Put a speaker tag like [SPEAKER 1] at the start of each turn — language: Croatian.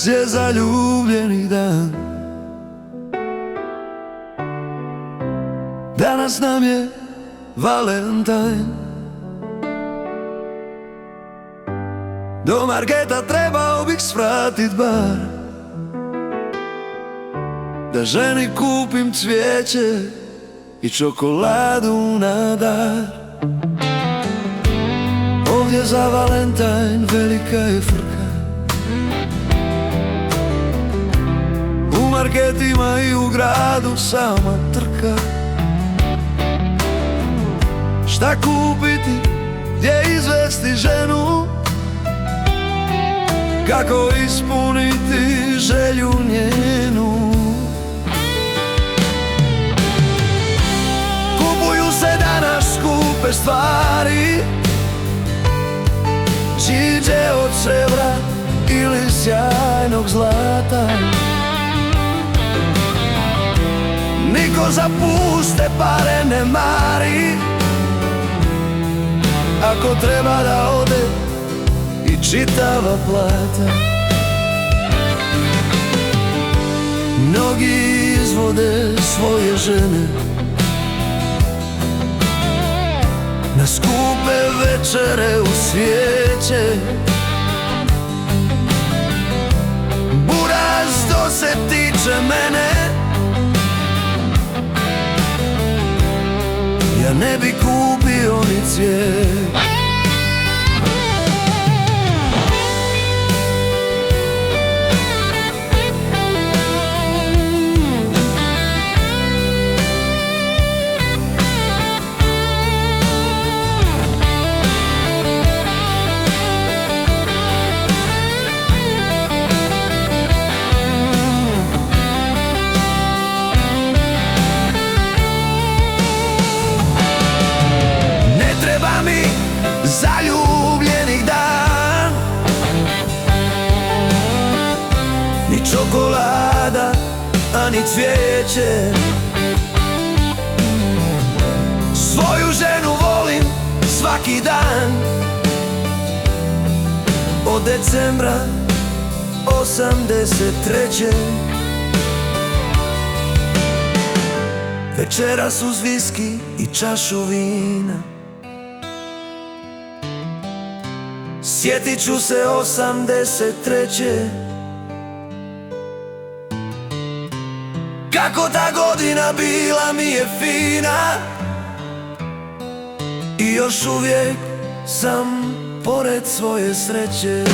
[SPEAKER 1] Danas je zaljubljeni dan, danas nam je Valentajn. Do marketa trebao bih svratit bar, da ženi kupim cvijeće i čokoladu na dar. Ovdje za Valentajn velika je frka, u marketima i u gradu sama trka. Šta kupiti, gdje izvesti ženu, kako ispuniti želju njenu. Kupuju se danas skupe stvari, čiđe od srebra ili sjajnog zlata. Niko za puste pare ne mari, ako treba da ode i čitava plata. Mnogi izvode svoje žene na skupe večere u svijeće. Buraz, što se tiče mene, ja ne bi kupio ni cvijet. Zaljubljenih dan, ni čokolada, a ni cvijeće. Svoju ženu volim svaki dan, od decembra 83. Večeras uz viski i čašu vina, sjetit ću se 83. Kako ta godina bila mi je fina, i još uvijek sam pored svoje sreće.